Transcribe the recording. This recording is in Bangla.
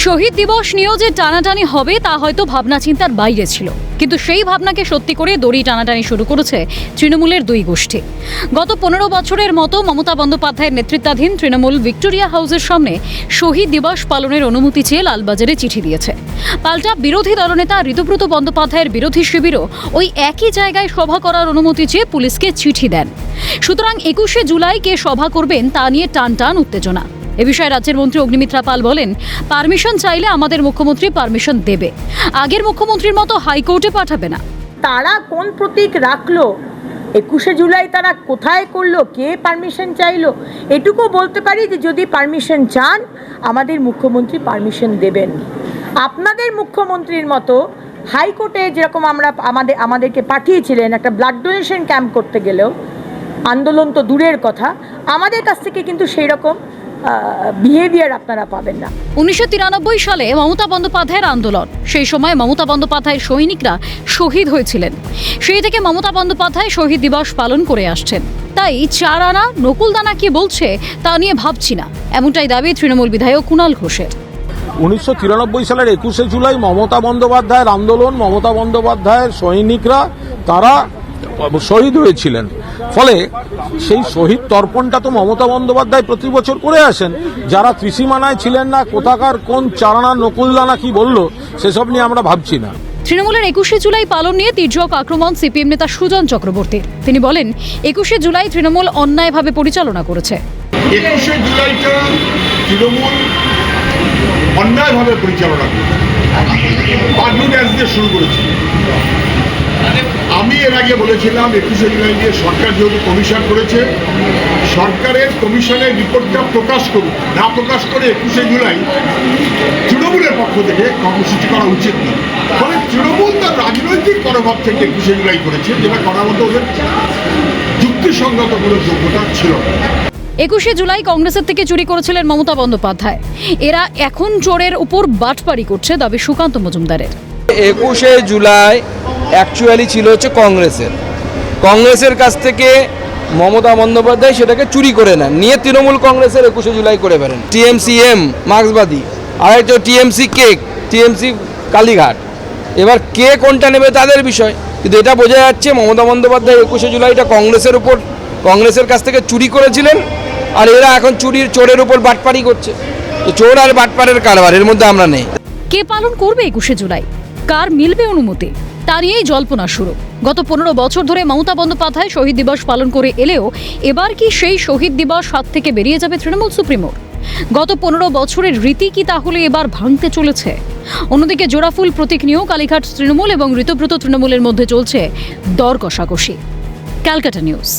শহীদ দিবস নিয়েও যে টানাটানি হবে তা হয়তো ভাবনা চিন্তার বাইরে ছিল, কিন্তু সেই ভাবনাকে সত্যি করে দড়ি টানাটানি শুরু করেছে তৃণমূলের দুই গোষ্ঠী। গত 15 বছরের মতো মমতা বন্দ্যোপাধ্যায়ের নেতৃত্বাধীন তৃণমূল ভিক্টোরিয়া হাউসের সামনে শহীদ দিবস পালনের অনুমতি চেয়ে লালবাজারে চিঠি দিয়েছে। পাল্টা বিরোধী দলনেতা ঋতুব্রত বন্দ্যোপাধ্যায়ের বিরোধী শিবিরও ওই একই জায়গায় সভা করার অনুমতি চেয়ে পুলিশকে চিঠি দেন। সুতরাং 21শে জুলাই কে সভা করবেন তা নিয়ে টান উত্তেজনা। এ বিষয়ে রাজ্যের মন্ত্রী অগ্নিমিত্রা পাল বলেন, পারমিশন চাইলে আমাদের মুখ্যমন্ত্রী পারমিশন দেবে, আগের মুখ্যমন্ত্রীর মতো হাইকোর্টে পাঠাবে না। তারা কোন প্রতীক রাখলো, 21শে জুলাই তারা কোথায় করলো, কে পারমিশন চাইলো, এটুকু বলতে পারি যে যদি পারমিশন চান আমাদের মুখ্যমন্ত্রী পারমিশন দেবেন। আপনাদের মুখ্যমন্ত্রীর মতো হাইকোর্টে যেরকম আমাদেরকে পাঠিয়েছিলেন একটা ব্লাড ডোনেশন ক্যাম্প করতে গেলেও, আন্দোলন তো দূরের কথা, আমাদের কাছ থেকে কিন্তু সেই রকম বিহেভিয়ার আপনারা পাবেন না। 1993 সালে মমতা বন্দ্যোপাধ্যায়ের আন্দোলন, সেই সময় মমতা বন্দ্যোপাধ্যায়ের সৈনিকরা শহীদ হয়েছিলেন। সেই থেকে মমতা বন্দ্যোপাধ্যায় শহীদ দিবস পালন করে আসছেন। তাই 4 আনা নকুলদানা কি বলছে তা নিয়ে ভাবছি না, এমনটাই দাবি তৃণমূল বিধায়ক কুণাল ঘোষের। 1993 সালের 21শে জুলাই মমতা বন্দ্যোপাধ্যায়ের আন্দোলন, মমতা বন্দ্যোপাধ্যায়ের সৈনিকরা তারা শহীদ হয়েছিলেন। ফলে সেই শহীদ তর্পণটা তো মমতা বন্দ্যোপাধ্যায় প্রতি বছর করে আসেন। যারা ত্রিসীমানায় ছিলেন না, কোথাকার কোন চারানা নকুলদানা কি বলল সেসব নিয়ে আমরা ভাবছি না। তৃণমূলের 21শে জুলাই পালন নিয়ে তীর্যক আক্রমণ সিপিএম নেতা সুজন চক্রবর্তীর। তিনি বলেন, 21শে জুলাই তৃণমূল অন্যায়ভাবে পরিচালনা করেছে। 21শে জুলাইটা তৃণমূল অন্যায়ভাবে পরিচালনা করেছে, পাড্ডু ড্যান্স দিয়ে শুরু করেছে। আমি এর আগে বলেছিলাম 21শে জুলাই দিয়ে সরকার যেহেতু কমিশন করেছে, সরকারের কমিশনের রিপোর্টটা প্রকাশ করুক, না প্রকাশ করে 21শে জুলাই তৃণমূলের পক্ষ থেকে কর্মসূচি করা উচিত না। ফলে তৃণমূল তার রাজনৈতিক মনোভাব থেকে 21শে জুলাই করেছে, যেটা করার মতো ওদের যুক্তিসঙ্গত কোনো যোগ্যতা ছিল না। 21শে জুলাই কংগ্রেসের থেকে চুরি করেছিলেন মমতা বন্দ্যোপাধ্যায়। এরা এখন চোরের উপর বাটপাড়ি করছে, দাবি সুকান্ত মজুমদারের। 21শে জুলাই অ্যাকচুয়ালি ছিল হচ্ছে কংগ্রেসের কাছ থেকে মমতা বন্দ্যোপাধ্যায় সেটাকে চুরি করে নেন, নিয়ে তৃণমূল কংগ্রেসের 21শে জুলাই করে ফেলেন। টিএমসি মার্ক্সবাদী, আর একটা টিএমসি টিএমসি কালীঘাট। এবার কে কোনটা নেবে তাদের বিষয়, কিন্তু এটা বোঝা যাচ্ছে মমতা বন্দ্যোপাধ্যায় 21শে জুলাইটা কংগ্রেসের কাছ থেকে চুরি করেছিলেন, আর এরা এখন চোরের উপর বাটপাড়ি করছে। তো চোর আর বাটপাড়ের কারবার, এর মধ্যে আমরা নেই। কে পালন করবে 21শে জুলাই, কার মিলবে অনুমতি, তা নিয়েই জল্পনা শুরু। গত 15 বছর ধরে মমতা বন্দ্যোপাধ্যায় শহীদ দিবস পালন করে এলেও এবার কি সেই শহীদ দিবস হাত থেকে বেরিয়ে যাবে তৃণমূল সুপ্রিমোর? গত 15 বছরের রীতি কি তাহলে এবার ভাঙতে চলেছে? অন্যদিকে জোড়াফুল প্রতীক নিয়েও কালীঘাট তৃণমূল এবং ঋতুব্রত তৃণমূলের মধ্যে চলছে দর কষাকষি। ক্যালকাটা নিউজ।